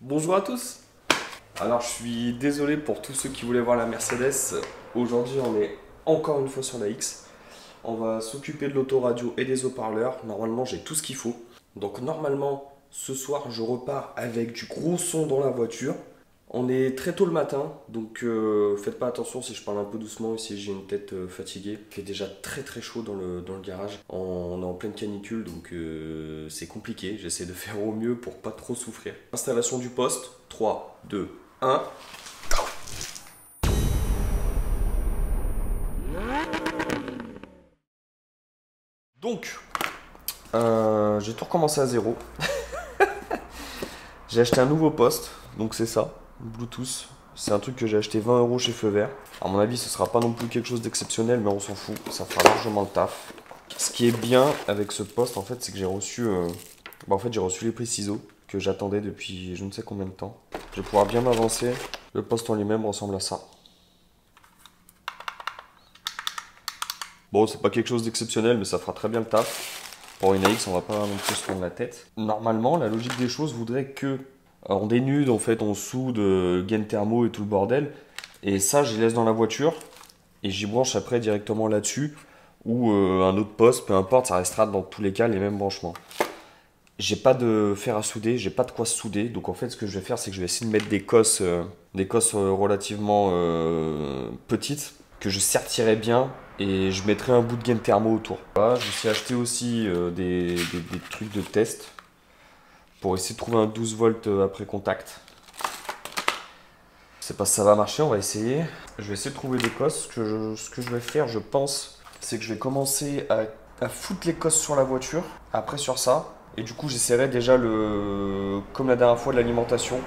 Bonjour à tous. Alors je suis désolé pour tous ceux qui voulaient voir la Mercedes. Aujourd'hui on est encore une fois sur la X. On va s'occuper de l'autoradio et des haut-parleurs. Normalement j'ai tout ce qu'il faut. Donc normalement ce soir je repars avec du gros son dans la voiture. On est très tôt le matin, donc faites pas attention si je parle un peu doucement et si j'ai une tête fatiguée. Il fait déjà très très chaud dans le garage. On est en pleine canicule, donc c'est compliqué. J'essaie de faire au mieux pour pas trop souffrir. Installation du poste, 3, 2, 1. Donc, j'ai tout recommencé à zéro. J'ai acheté un nouveau poste, donc c'est ça, Bluetooth. C'est un truc que j'ai acheté 20 euros chez Feu Vert. À mon avis, ce sera pas non plus quelque chose d'exceptionnel, mais on s'en fout, ça fera largement le taf. Ce qui est bien avec ce poste, en fait, c'est que j'ai reçu, j'ai reçu les prix ciseaux que j'attendais depuis je ne sais combien de temps. Je vais pouvoir bien m'avancer. Le poste en lui-même ressemble à ça. Bon, c'est pas quelque chose d'exceptionnel, mais ça fera très bien le taf. Pour une AX, on va pas non plus se prendre la tête. Normalement, la logique des choses voudrait que on dénude, en fait, on soude, gain thermo et tout le bordel. Et ça, je les laisse dans la voiture et j'y branche après directement là-dessus. Ou un autre poste, peu importe, ça restera dans tous les cas les mêmes branchements. J'ai pas de fer à souder, j'ai pas de quoi souder. Donc en fait, ce que je vais faire, c'est que je vais essayer de mettre des cosses relativement petites que je sertirai bien et je mettrai un bout de gaine thermo autour. Voilà, je me suis acheté aussi des trucs de test pour essayer de trouver un 12 volts après contact. Je sais pas si ça va marcher, on va essayer. Je vais essayer de trouver des cosses. Ce que je vais faire, je pense, c'est que je vais commencer à foutre les cosses sur la voiture, après sur ça. Et du coup, j'essaierai déjà comme la dernière fois, de l'alimentation.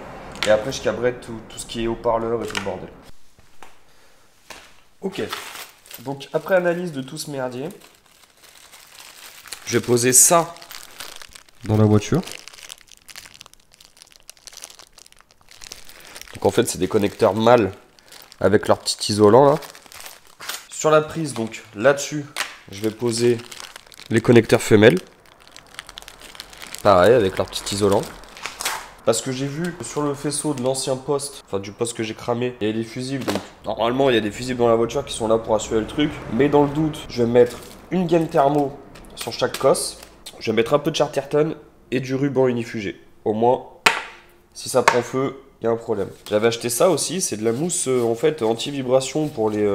Et après, je câblerai tout ce qui est haut-parleur et tout le bordel. Ok. Donc, après analyse de tout ce merdier, je vais poser ça dans la voiture. Donc, en fait, c'est des connecteurs mâles avec leur petit isolant là. Sur la prise, donc là-dessus, je vais poser les connecteurs femelles. Pareil, avec leur petit isolant. Parce que j'ai vu sur le faisceau de l'ancien poste, enfin du poste que j'ai cramé, il y a des fusibles. Donc normalement, il y a des fusibles dans la voiture qui sont là pour assurer le truc. Mais dans le doute, je vais mettre une gaine thermo sur chaque cosse. Je vais mettre un peu de Charterton et du ruban unifugé. Au moins, si ça prend feu, il y a un problème. J'avais acheté ça aussi, c'est de la mousse en fait anti-vibration pour les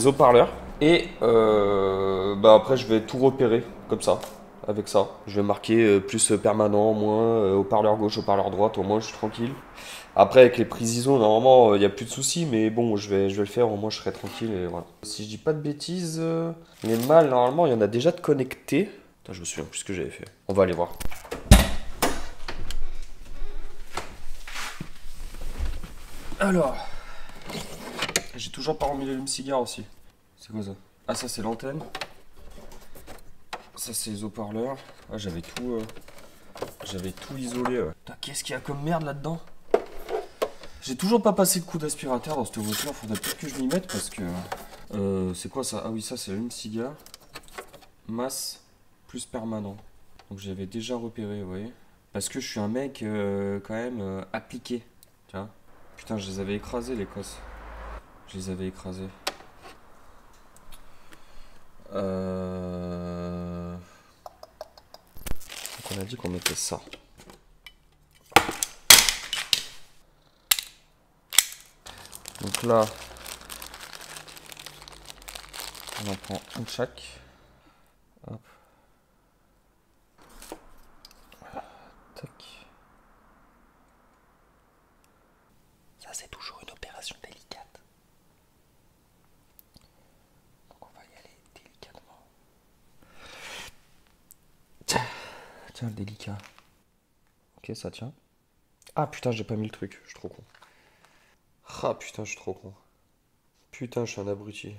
haut-parleurs. Et après, je vais tout repérer comme ça, avec ça. Je vais marquer plus permanent, moins haut-parleur gauche, haut-parleur droite, au moins je suis tranquille. Après, avec les prises ISO, normalement, il n'y a plus de soucis, mais bon, je vais le faire, au moins je serai tranquille. Et voilà. Si je dis pas de bêtises, les mâles, normalement, il y en a déjà de connectés. Putain, je me souviens plus ce que j'avais fait. On va aller voir. Alors, j'ai toujours pas remis l'allume-cigare aussi. C'est quoi ça? Ah, ça, c'est l'antenne. Ça, c'est les haut-parleurs. Ah, j'avais tout isolé. Ouais. Putain, qu'est-ce qu'il y a comme merde là-dedans? J'ai toujours pas passé de coup d'aspirateur dans cette voiture. Faudrait peut-être que je m'y mette parce que. C'est quoi ça? Ah oui, ça, c'est une cigare. Masse plus permanent. Donc, j'avais déjà repéré, vous voyez. Parce que je suis un mec quand même appliqué. Tu vois? Putain, je les avais écrasés, les cosses. Je les avais écrasés. Donc, on a dit qu'on mettait ça. Donc là, on en prend une de chaque. Hop. Tac. Ça, c'est toujours une opération délicate. Donc on va y aller délicatement. Tiens, le délicat. Ok, ça tient. Ah putain, j'ai pas mis le truc, je suis trop con. Ah putain, je suis trop con. Putain, je suis un abruti.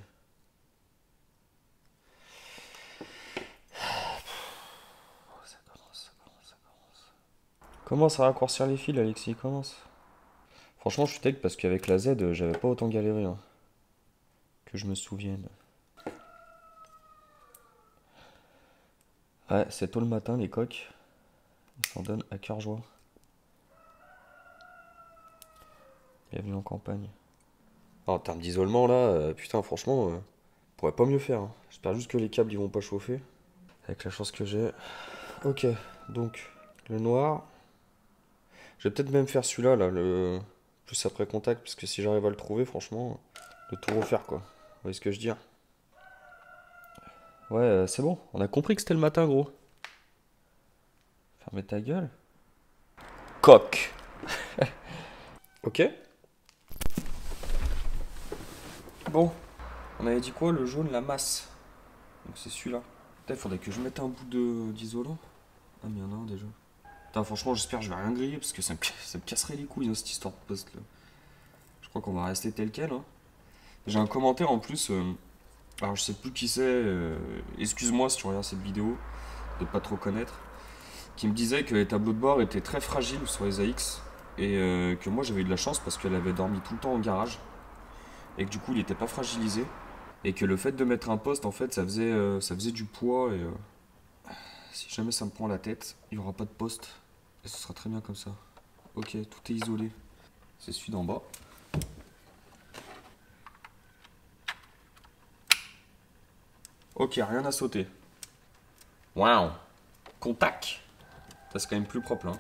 Ça commence. Commence à raccourcir les fils, Alexis, commence. Franchement, je suis tech parce qu'avec la Z, j'avais pas autant galéré. Hein, que je me souvienne. Ouais, c'est tôt le matin, les coques. Ils s'en donnent à cœur joie. Bienvenue en campagne. En termes d'isolement là, putain franchement, on pourrait pas mieux faire. Hein. J'espère juste que les câbles ils vont pas chauffer. Avec la chance que j'ai. Ok, donc le noir. Je vais peut-être même faire celui-là, là, le plus après contact, parce que si j'arrive à le trouver, franchement, de tout refaire quoi. Vous voyez ce que je veux dire? Ouais, c'est bon, on a compris que c'était le matin, gros. Fermez ta gueule. Coq. Ok. Bon, on avait dit quoi? Le jaune, la masse. Donc c'est celui-là. Putain, il faudrait que je mette un bout d'isolant. Ah, mais il y en a un déjà. Putain, franchement, j'espère que je vais rien griller parce que ça me casserait les couilles, hein, cette histoire de poste là. Je crois qu'on va rester tel quel. Hein. J'ai un commentaire en plus. Alors, je sais plus qui c'est. Excuse-moi si tu regardes cette vidéo, de pas trop connaître. Qui me disait que les tableaux de bord étaient très fragiles sur les AX. Et que moi j'avais eu de la chance parce qu'elle avait dormi tout le temps au garage. Et que du coup il n'était pas fragilisé. Et que le fait de mettre un poste, en fait, ça faisait du poids. Et si jamais ça me prend la tête, il n'y aura pas de poste. Et ce sera très bien comme ça. Ok, tout est isolé. C'est celui d'en bas. Ok, rien à sauter. Waouh. Contact. Ça c'est quand même plus propre là.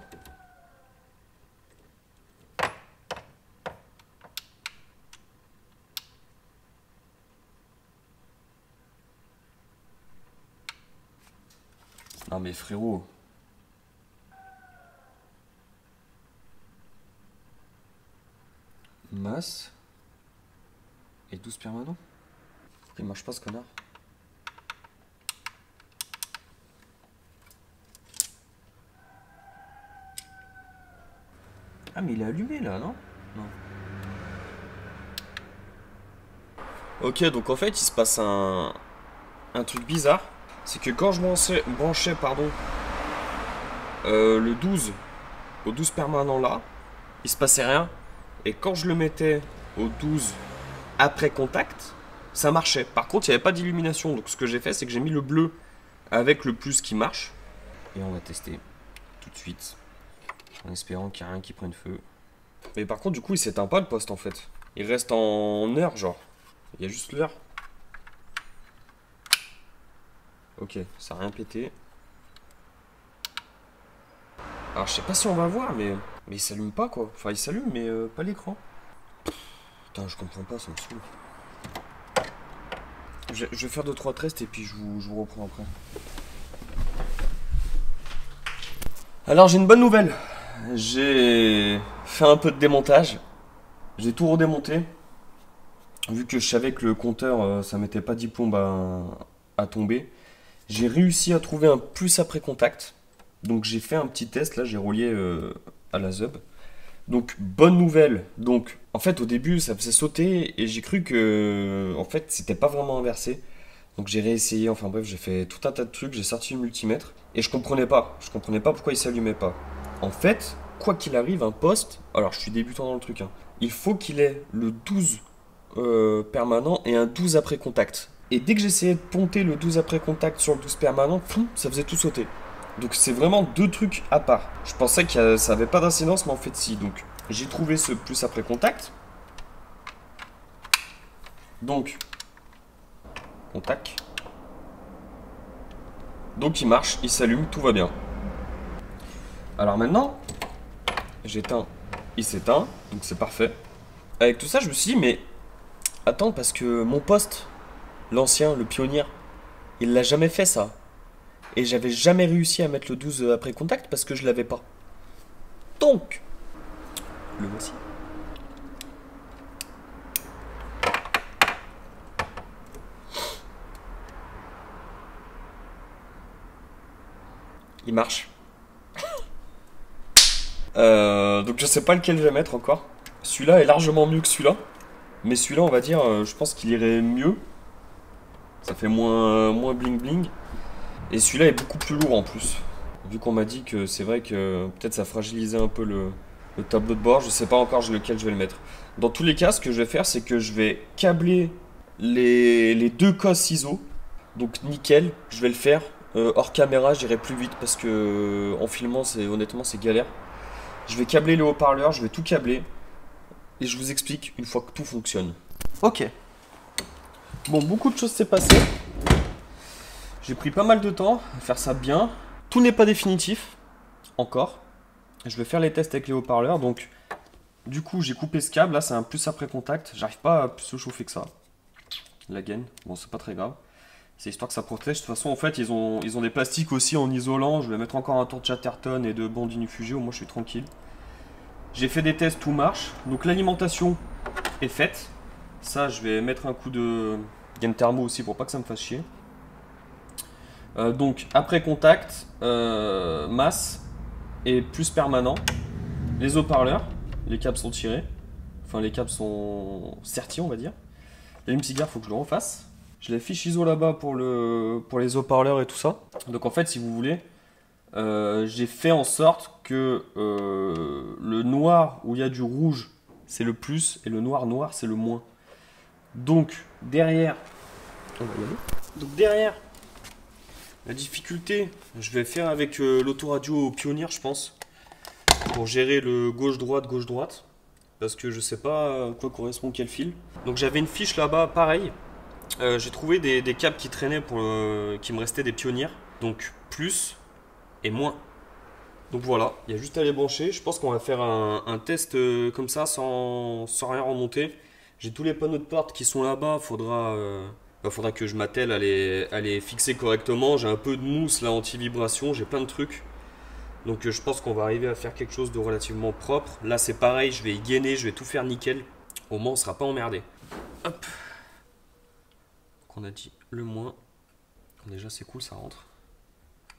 Non mais frérot. Masse. Et 12 permanents. Pourquoi il marche pas ce connard? Ah mais il est allumé là, non? Non. Ok, donc en fait il se passe un truc bizarre. C'est que quand je branchais pardon, le 12 au 12 permanent là, il se passait rien. Et quand je le mettais au 12 après contact, ça marchait. Par contre, il n'y avait pas d'illumination. Donc ce que j'ai fait, c'est que j'ai mis le bleu avec le plus qui marche. Et on va tester tout de suite. En espérant qu'il n'y a rien qui prenne feu. Mais par contre, du coup, il s'éteint pas le poste en fait. Il reste en heure, genre. Il y a juste l'heure. Ok, ça n'a rien pété. Alors, je sais pas si on va voir, mais il s'allume pas quoi. Enfin, il s'allume, mais pas l'écran. Putain, je comprends pas, ça me saoule. Je vais faire 2-3 tests et puis je vous reprends après. Alors, j'ai une bonne nouvelle. J'ai fait un peu de démontage. J'ai tout redémonté. Vu que je savais que le compteur, ça mettait pas 10 plombes à tomber. J'ai réussi à trouver un plus après contact. Donc j'ai fait un petit test, là j'ai relié à la ZUB. Donc bonne nouvelle. Donc en fait au début ça faisait sauter et j'ai cru que en fait c'était pas vraiment inversé. Donc j'ai réessayé, enfin bref j'ai fait tout un tas de trucs, j'ai sorti le multimètre et je comprenais pas pourquoi il s'allumait pas. En fait, quoi qu'il arrive, un poste, alors je suis débutant dans le truc, hein, il faut qu'il ait le 12 permanent et un 12 après contact. Et dès que j'essayais de ponter le 12 après contact sur le 12 permanent, ça faisait tout sauter. Donc c'est vraiment deux trucs à part. Je pensais que ça avait pas d'incidence, mais en fait si. Donc j'ai trouvé ce plus après contact. Donc, contact. Donc il marche, il s'allume, tout va bien. Alors maintenant, j'éteins, il s'éteint, donc c'est parfait. Avec tout ça, je me suis dit, mais attends, parce que mon poste, l'ancien, le pionnier, il l'a jamais fait ça. Et j'avais jamais réussi à mettre le 12 après contact parce que je l'avais pas. Donc, le voici. Il marche. Donc je sais pas lequel je vais mettre encore. Celui-là est largement mieux que celui-là. Mais celui-là, on va dire, je pense qu'il irait mieux. Ça fait moins bling bling. Et celui-là est beaucoup plus lourd en plus. Vu qu'on m'a dit que c'est vrai que peut-être ça fragilisait un peu le tableau de bord. Je sais pas encore lequel je vais le mettre. Dans tous les cas, ce que je vais faire, c'est que je vais câbler les deux cosses ciseaux. Donc nickel, je vais le faire. Hors caméra, j'irai plus vite parce que en filmant, honnêtement, c'est galère. Je vais câbler les haut-parleurs, je vais tout câbler. et je vous explique une fois que tout fonctionne. Ok. Bon, beaucoup de choses s'est passé. J'ai pris pas mal de temps à faire ça bien. Tout n'est pas définitif, encore. Je vais faire les tests avec les haut-parleurs, donc du coup j'ai coupé ce câble, là c'est un plus après contact. J'arrive pas à plus se chauffer que ça. La gaine, bon c'est pas très grave. C'est histoire que ça protège. De toute façon en fait ils ont des plastiques aussi en isolant. Je vais mettre encore un tour de Chatterton et de bande inifugée, au moins je suis tranquille. J'ai fait des tests, tout marche. Donc l'alimentation est faite. Ça je vais mettre un coup de gaine thermo aussi pour pas que ça me fasse chier. Donc après contact, masse et plus permanent. Les haut-parleurs, les câbles sont tirés. Enfin les câbles sont sertis on va dire. L'allume-cigare, faut que je le refasse. J'ai la fiche ISO là-bas pour les haut-parleurs et tout ça. Donc en fait si vous voulez, j'ai fait en sorte que le noir où il y a du rouge c'est le plus et le noir c'est le moins. Donc derrière, on va y aller. Donc derrière, la difficulté, je vais faire avec l'autoradio Pioneer je pense, pour gérer le gauche-droite, parce que je sais pas à quoi correspond quel fil. Donc j'avais une fiche là-bas, pareil. J'ai trouvé des câbles qui traînaient pour qui me restaient des Pioneer, donc plus et moins. Donc voilà, il y a juste à les brancher. Je pense qu'on va faire un test comme ça sans rien remonter. J'ai tous les panneaux de porte qui sont là-bas, faudra que je m'attelle à les fixer correctement. J'ai un peu de mousse là anti-vibration, j'ai plein de trucs. Donc je pense qu'on va arriver à faire quelque chose de relativement propre. Là c'est pareil, je vais y gainer, je vais tout faire nickel. Au moins on sera pas emmerdé. Hop. Donc on a dit le moins. Déjà c'est cool, ça rentre.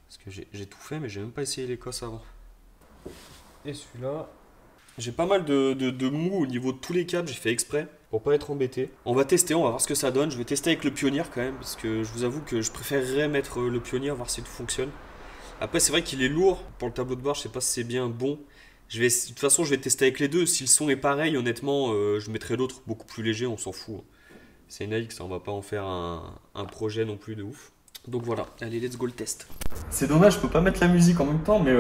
Parce que j'ai tout fait mais j'ai même pas essayé l'Écosse avant. Et celui-là. J'ai pas mal de mou au niveau de tous les câbles, j'ai fait exprès pour pas être embêté. On va tester, on va voir ce que ça donne. Je vais tester avec le Pioneer quand même, parce que je vous avoue que je préférerais mettre le Pioneer, voir si tout fonctionne. Après c'est vrai qu'il est lourd pour le tableau de bord, je sais pas si c'est bien bon. De toute façon je vais tester avec les deux, si le son est pareil honnêtement je mettrai l'autre beaucoup plus léger, on s'en fout. C'est une AX, on va pas en faire un projet non plus de ouf. Donc voilà, allez let's go le test. C'est dommage, je peux pas mettre la musique en même temps mais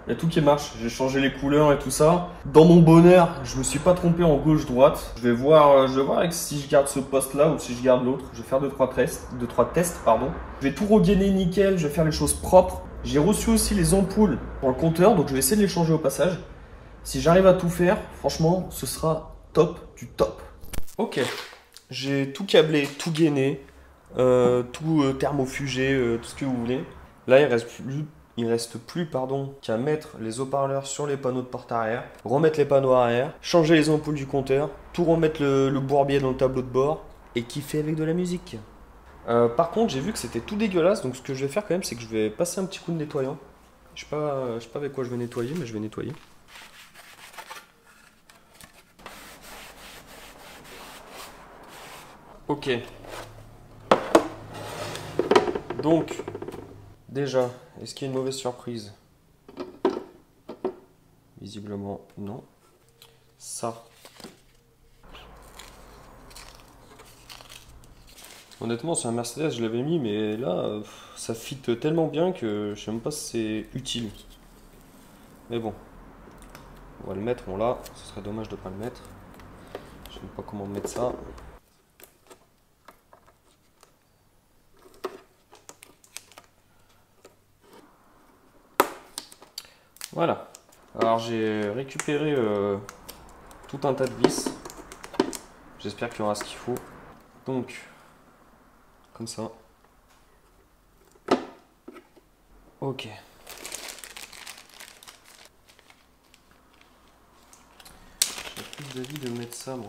il y a tout qui marche, j'ai changé les couleurs et tout ça. Dans mon bonheur, je me suis pas trompé en gauche-droite. Je vais voir si je garde ce poste là ou si je garde l'autre. Je vais faire 2-3 tests, pardon. Je vais tout regainer nickel, je vais faire les choses propres. J'ai reçu aussi les ampoules pour le compteur, donc je vais essayer de les changer au passage. Si j'arrive à tout faire, franchement, ce sera top du top. Ok, j'ai tout câblé, tout gainé, tout thermofugé, tout ce que vous voulez. Là, il reste plus qu'à mettre les haut-parleurs sur les panneaux de porte arrière, remettre les panneaux arrière, changer les ampoules du compteur, tout remettre le bourbier dans le tableau de bord et kiffer avec de la musique. Par contre, j'ai vu que c'était tout dégueulasse, donc ce que je vais faire quand même, c'est que je vais passer un petit coup de nettoyant. Je sais pas avec quoi je vais nettoyer, mais je vais nettoyer. Ok. Donc, déjà, est-ce qu'il y a une mauvaise surprise? Visiblement, non. Ça. Honnêtement, c'est un Mercedes, je l'avais mis, mais là, ça fit tellement bien que je sais même pas si c'est utile. Mais bon. On va le mettre, on l'a. Ce serait dommage de ne pas le mettre. Je sais même pas comment mettre ça. Voilà. Alors j'ai récupéré tout un tas de vis. J'espère qu'il y aura ce qu'il faut. Donc, comme ça. Ok. J'ai plus d'avis de mettre ça, moi.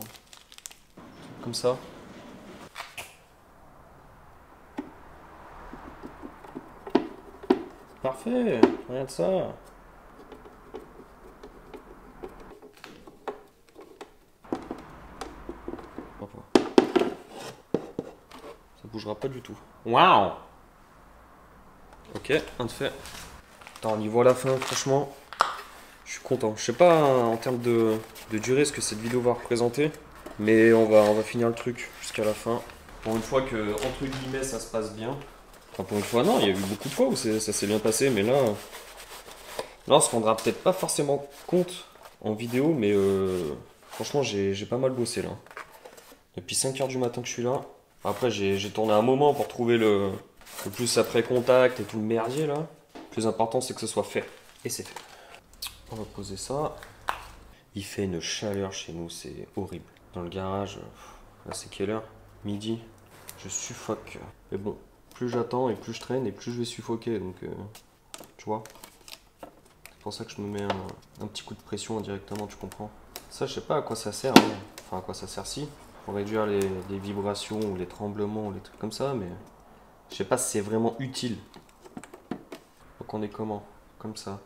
Comme ça. Parfait, regarde ça. Ça bougera pas du tout. Waouh. Ok, un de fait. Attends, on y voit la fin, franchement. Je suis content. Je sais pas en termes de durée ce que cette vidéo va représenter. Mais on va finir le truc jusqu'à la fin. Pour une fois que, entre guillemets, ça se passe bien. Enfin, pour une fois, non, il y a eu beaucoup de fois où ça s'est bien passé, mais là on se rendra peut-être pas forcément compte en vidéo, mais franchement, j'ai pas mal bossé là. Depuis 5h du matin que je suis là. Après, j'ai tourné un moment pour trouver le plus après contact et tout le merdier là. Le plus important, c'est que ce soit fait. Et c'est fait. On va poser ça. Il fait une chaleur chez nous, c'est horrible. Dans le garage, là c'est quelle heure? Midi. Je suffoque. Mais bon, plus j'attends et plus je traîne et plus je vais suffoquer. Donc, tu vois. C'est pour ça que je me mets un petit coup de pression indirectement, tu comprends? Ça, je sais pas à quoi ça sert. Hein. Enfin, à quoi ça sert si. Pour réduire les vibrations ou les tremblements ou les trucs comme ça, mais je sais pas si c'est vraiment utile. Donc on est comment? Comme ça.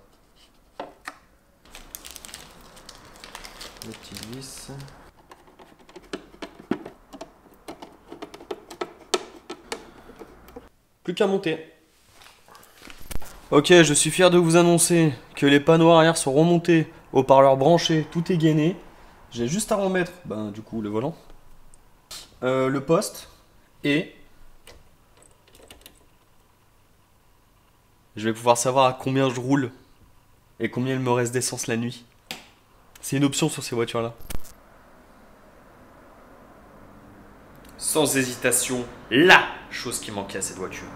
Les petites vis. Plus qu'à monter. Ok, je suis fier de vous annoncer que les panneaux arrière sont remontés, haut-parleurs branchés, tout est gainé. J'ai juste à remettre, ben, du coup, le volant, le poste, et je vais pouvoir savoir à combien je roule et combien il me reste d'essence la nuit. C'est une option sur ces voitures-là. Sans hésitation, la chose qui manquait à cette voiture.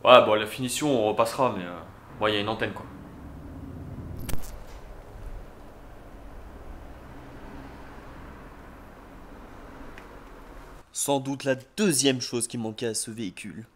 Ouais, bon, la finition, on repassera, mais bon, il y a une antenne, quoi. Sans doute la deuxième chose qui manquait à ce véhicule.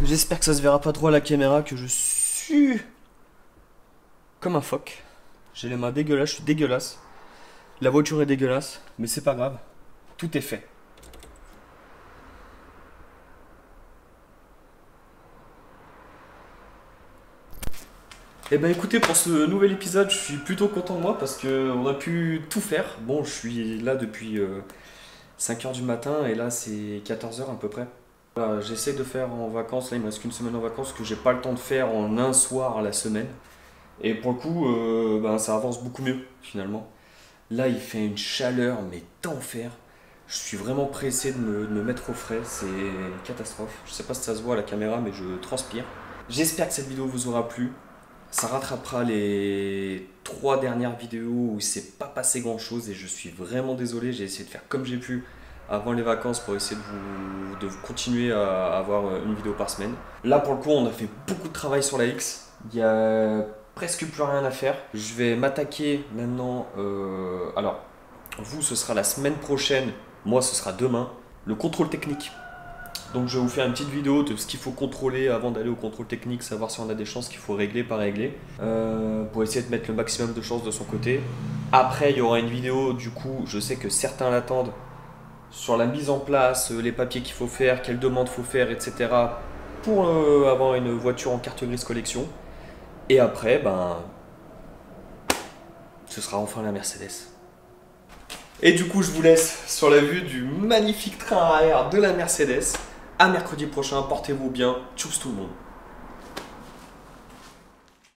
J'espère que ça se verra pas trop à la caméra, que je suis comme un phoque. J'ai les mains dégueulasses, je suis dégueulasse. La voiture est dégueulasse, mais c'est pas grave. Tout est fait. Eh ben écoutez, pour ce nouvel épisode, je suis plutôt content de moi parce qu'on a pu tout faire. Bon, je suis là depuis 5h du matin et là c'est 14h à peu près. Voilà, j'essaie de faire en vacances, là il me reste qu'une semaine en vacances que j'ai pas le temps de faire en un soir à la semaine. Et pour le coup, ben, ça avance beaucoup mieux finalement. Là il fait une chaleur mais d'enfer. Je suis vraiment pressé de me mettre au frais, c'est une catastrophe. Je sais pas si ça se voit à la caméra mais je transpire. J'espère que cette vidéo vous aura plu. Ça rattrapera les 3 dernières vidéos où il s'est pas passé grand chose et je suis vraiment désolé, j'ai essayé de faire comme j'ai pu avant les vacances pour essayer de continuer à avoir une vidéo par semaine. Là pour le coup on a fait beaucoup de travail sur la X, il y a presque plus rien à faire. Je vais m'attaquer maintenant, alors vous ce sera la semaine prochaine, moi ce sera demain, le contrôle technique. Donc je vais vous faire une petite vidéo de ce qu'il faut contrôler avant d'aller au contrôle technique, savoir si on a des chances qu'il faut régler, pas régler, pour essayer de mettre le maximum de chances de son côté. Après il y aura une vidéo, du coup je sais que certains l'attendent, sur la mise en place, les papiers qu'il faut faire, quelles demandes faut faire, etc. pour avoir une voiture en carte grise collection. Et après, ben, ce sera enfin la Mercedes. Et du coup, je vous laisse sur la vue du magnifique train arrière de la Mercedes. À mercredi prochain, portez-vous bien. Tchuss tout le monde.